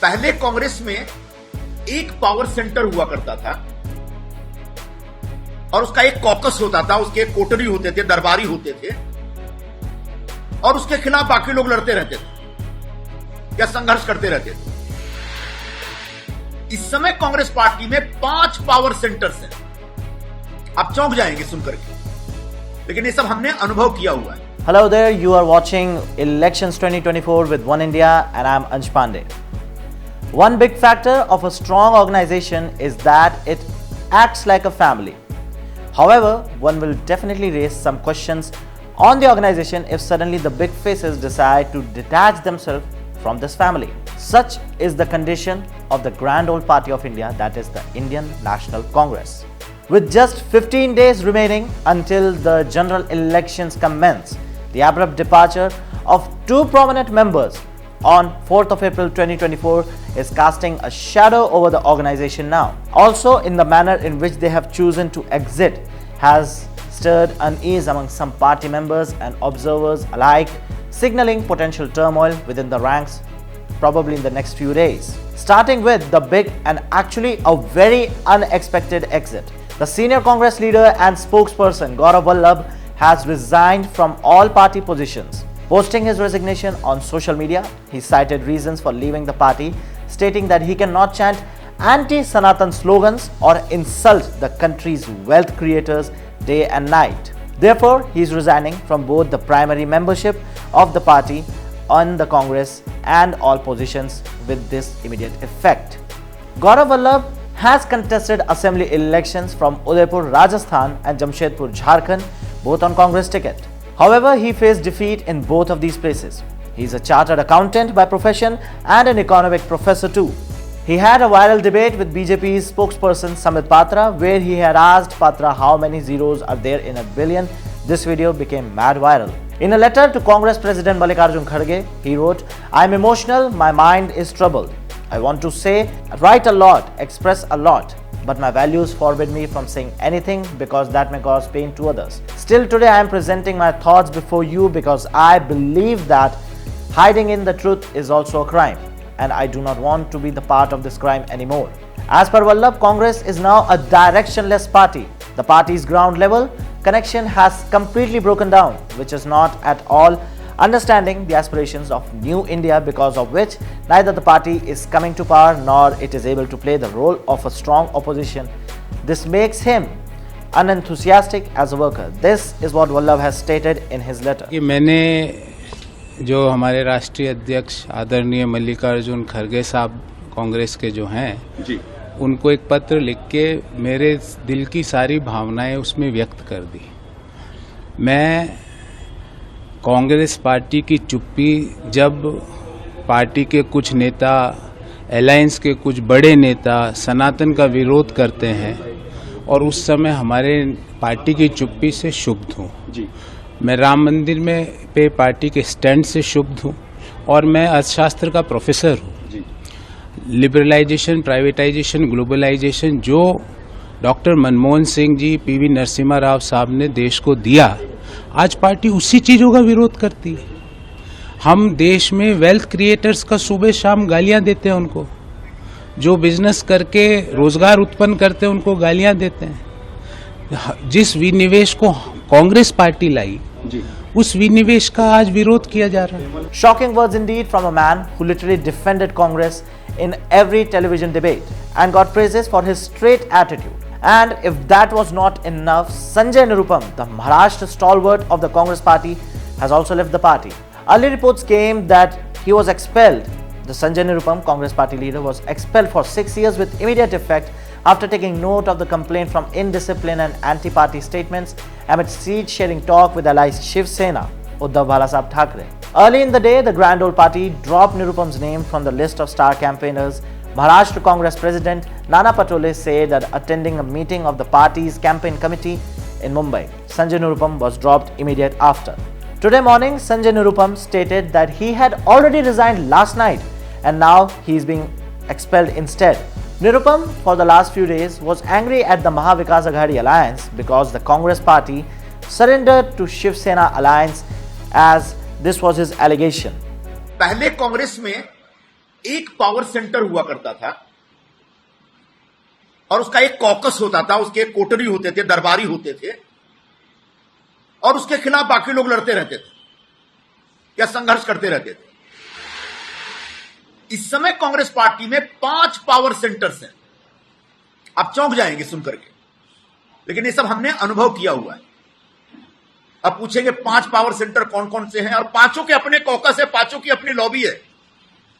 पहले कांग्रेस में एक पावर सेंटर हुआ करता था और उसका एक कॉकस होता था, उसके एक कोटरी होते थे, दरबारी होते थे और उसके खिलाफ बाकी लोग लड़ते रहते थे या संघर्ष करते रहते थे। इस समय कांग्रेस पार्टी में 5 पावर सेंटर्स हैं। आप चौंक जाएंगे सुनकर के, लेकिन ये सब हमने अनुभव किया हुआ है। Hello there, you are watching Elections 2024 with One India and I am Ansh Pandey. One big factor of a strong organization is that it acts like a family. However, one will definitely raise some questions on the organization if suddenly the big faces decide to detach themselves from this family. Such is the condition of the grand old party of India, that is the Indian National Congress. With just 15 days remaining until the general elections commence, the abrupt departure of 2 prominent members on 4th of April 2024 is casting a shadow over the organization now. Also, in the manner in which they have chosen to exit has stirred unease among some party members and observers alike, signaling potential turmoil within the ranks probably in the next few days. Starting with the big and actually a very unexpected exit. The senior Congress leader and spokesperson Gaurav Vallabh has resigned from all party positions. Posting his resignation on social media, he cited reasons for leaving the party, stating that he cannot chant anti-Sanatan slogans or insult the country's wealth creators day and night. Therefore, he is resigning from both the primary membership of the party on the Congress and all positions with this immediate effect. Gaurav Vallabh has contested assembly elections from Udaipur, Rajasthan and Jamshedpur, Jharkhand, both on Congress ticket. However, he faced defeat in both of these places. He is a chartered accountant by profession and an economic professor too. He had a viral debate with BJP's spokesperson Samit Patra, where he had asked Patra how many zeros are there in a billion. This video became mad viral. In a letter to Congress President Mallikarjun Kharge, he wrote, "I am emotional, my mind is troubled. I want to say, write a lot, express a lot, but my values forbid me from saying anything because that may cause pain to others. Still today I am presenting my thoughts before you because I believe that hiding in the truth is also a crime, and I do not want to be the part of this crime anymore." As per Vallabh, Congress is now a directionless party. The party's ground level connection has completely broken down, which is not at all understanding the aspirations of New India, because of which neither the party is coming to power nor it is able to play the role of a strong opposition. This makes him unenthusiastic as a worker. This is what Vallabh has stated in his letter. कि मैंने जो हमारे राष्ट्रीय अध्यक्ष आदरणीय मल्लिकार्जुन खड़गे साहब कांग्रेस के जो हैं जी, उनको एक पत्र लिख के मेरे दिल की सारी भावनाएं उसमें व्यक्त कर दी। मैं कांग्रेस पार्टी की चुप्पी, जब पार्टी के कुछ नेता, अलायंस के कुछ बड़े नेता सनातन का विरोध करते हैं, और उस समय हमारे पार्टी की चुप्पी से क्षुब्ध हूँ। मैं राम मंदिर में पे पार्टी के स्टैंड से क्षुब्ध हूँ, और मैं अर्थशास्त्र का प्रोफेसर हूँ। लिबरलाइजेशन, प्राइवेटाइजेशन, ग्लोबलाइजेशन जो डॉक्टर मनमोहन सिंह जी, पीवी नरसिम्हा राव साहब ने देश को दिया, आज पार्टी उसी चीजों का विरोध करती है। हम देश में वेल्थ क्रिएटर्स का सुबह शाम गालियां देते हैं उनको, जो बिजनेस करके रोजगार उत्पन्न करते हैं उनको गालियां देते हैं। जिस विनिवेश को कांग्रेस पार्टी लाई, उस विनिवेश का आज विरोध किया जा रहा है। Shocking words indeed from a man who literally defended Congress in every television debate and got praises for his straight attitude. And if that was not enough, Sanjay Nirupam, the Maharashtra stalwart of the Congress party, has also left the party. Early reports came that he was expelled. The Sanjay Nirupam, Congress party leader, was expelled for 6 years with immediate effect after taking note of the complaint from indiscipline and anti-party statements amid seat-sharing talk with allies Shiv Sena, Uddhav Balasaheb Thackeray. Early in the day, the grand old party dropped Nirupam's name from the list of star campaigners. Maharashtra Congress President Nana Patole said that attending a meeting of the party's campaign committee in Mumbai, Sanjay Nirupam was dropped immediate after. Today morning, Sanjay Nirupam stated that he had already resigned last night and now he is being expelled instead. Nirupam, for the last few days, was angry at the Mahavikas Aghadi alliance because the Congress party surrendered to Shiv Sena alliance, as this was his allegation. पहले कांग्रेस में एक power centre हुआ करता था और उसका एक caucus होता था, उसके एक कोटरी होते थे, दरबारी होते थे, और उसके खिलाफ बाकी लोग लड़ते रहते थे या संघर्ष करते रहते थे। इस समय कांग्रेस पार्टी में 5 पावर सेंटर्स हैं। आप चौंक जाएंगे सुनकर के, लेकिन ये सब हमने अनुभव किया हुआ है। अब पूछेंगे 5 पावर सेंटर कौन कौन से हैं, और पांचों के अपने कॉकस है, पांचों की अपनी लॉबी है,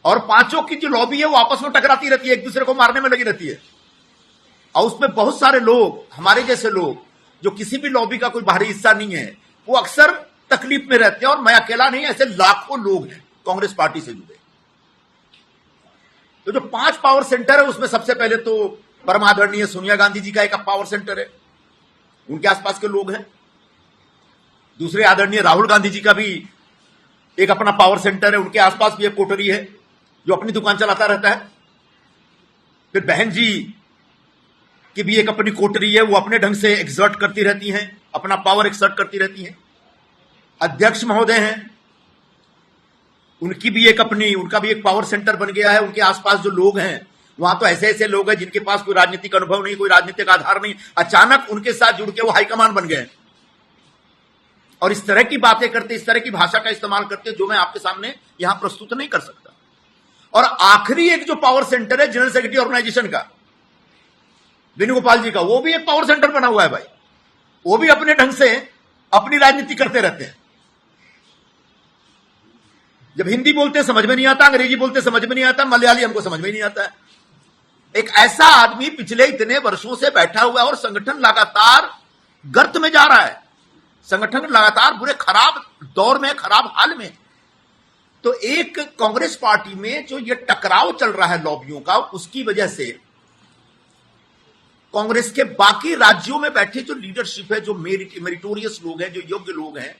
और पांचों की जो लॉबी है वो आपस में टकराती रहती है, एक दूसरे को मारने में लगी रहती है। और उसमें बहुत सारे लोग, हमारे जैसे लोग जो किसी भी लॉबी का कोई बाहरी हिस्सा नहीं है, वो अक्सर तकलीफ में रहते हैं। और मैं अकेला नहीं, ऐसे लाखों लोग हैं कांग्रेस पार्टी से जुड़े। तो जो 5 पावर सेंटर है उसमें सबसे पहले तो परमादरणीय सोनिया गांधी जी का एक पावर सेंटर है, उनके आसपास के लोग हैं। दूसरे आदरणीय राहुल गांधी जी का भी एक अपना पावर सेंटर है, उनके आसपास भी एक कोटरी है जो अपनी दुकान चलाता रहता है। फिर बहन जी की भी एक अपनी कोटरी है, वो अपने ढंग से एक्सर्ट करती रहती हैं, अपना पावर एक्सर्ट करती रहती हैं। अध्यक्ष महोदय हैं, उनका भी एक पावर सेंटर बन गया है। उनके आसपास जो लोग हैं वहां तो ऐसे ऐसे लोग हैं जिनके पास कोई राजनीतिक अनुभव नहीं, कोई राजनीतिक आधार नहीं, अचानक उनके साथ जुड़ के वो हाईकमान बन गए और इस तरह की बातें करते, इस तरह की भाषा का इस्तेमाल करते जो मैं आपके सामने यहां प्रस्तुत नहीं कर सकता। और आखिरी एक जो पावर सेंटर है जनरल सेक्रेटरी ऑर्गेनाइजेशन का, वेणुगोपाल जी का, वो भी एक पावर सेंटर बना हुआ है भाई। वो भी अपने ढंग से अपनी राजनीति करते रहते हैं। जब हिंदी बोलते समझ में नहीं आता, अंग्रेजी बोलते समझ में नहीं आता, मलयाली हमको समझ में नहीं आता है। एक ऐसा आदमी पिछले इतने वर्षों से बैठा हुआ है और संगठन लगातार गर्त में जा रहा है, संगठन लगातार बुरे खराब दौर में, खराब हाल में। तो एक कांग्रेस पार्टी में जो ये टकराव चल रहा है लॉबियों का, उसकी वजह से कांग्रेस के बाकी राज्यों में बैठे जो लीडरशिप है, जो मेरिटोरियस लोग हैं, जो योग्य लोग हैं,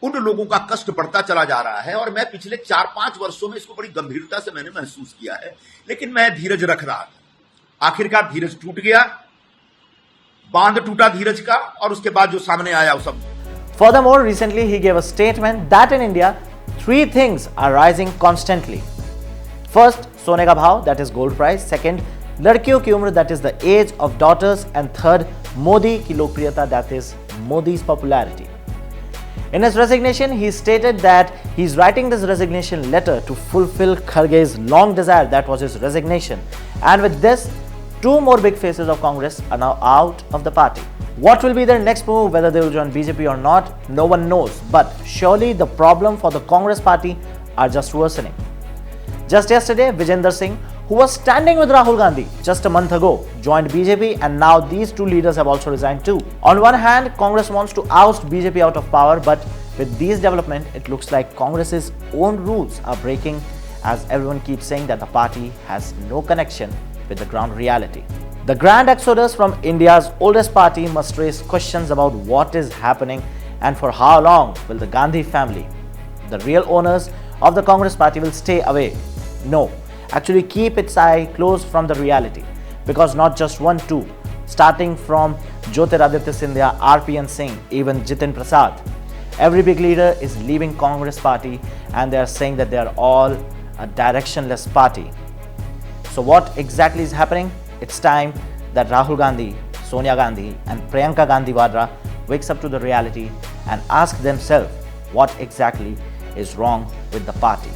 उन लोगों का कष्ट बढ़ता चला जा रहा है। और मैं पिछले 4-5 वर्षों में इसको बड़ी गंभीरता से मैंने महसूस किया है, लेकिन मैं धीरज रख रहा था। आखिरकार धीरज टूट गया, बांध टूटा धीरज का, और उसके बाद जो सामने आया वो सब। Furthermore, recently he gave a statement that in India 3 things are rising constantly. First, सोने का भाव, that is gold price. Second, लड़कियों की उम्र, that is the age of daughters. And third, Modi की लोकप्रियता, that is Modi's popularity. In his resignation, he stated that he is writing this resignation letter to fulfill Kharge's long desire, that was his resignation. And with this, 2 more big faces of Congress are now out of the party. What will be their next move, whether they will join BJP or not, no one knows. But surely the problem for the Congress party are just worsening. Just yesterday, Vijender Singh, who was standing with Rahul Gandhi just a month ago, joined BJP, and now these 2 leaders have also resigned too. On one hand, Congress wants to oust BJP out of power, but with these developments, it looks like Congress's own rules are breaking, as everyone keeps saying that the party has no connection with the ground reality. The grand exodus from India's oldest party must raise questions about what is happening and for how long will the Gandhi family, the real owners of the Congress party, will stay away. No, actually keep its eye closed from the reality, because not just 1, 2, starting from Jyotiraditya Scindia, RPN Singh, even Jitin Prasad, every big leader is leaving Congress party, and they are saying that they are all a directionless party. So what exactly is happening? It's time that Rahul Gandhi, Sonia Gandhi and Priyanka Gandhi Vadra wakes up to the reality and ask themselves what exactly is wrong with the party.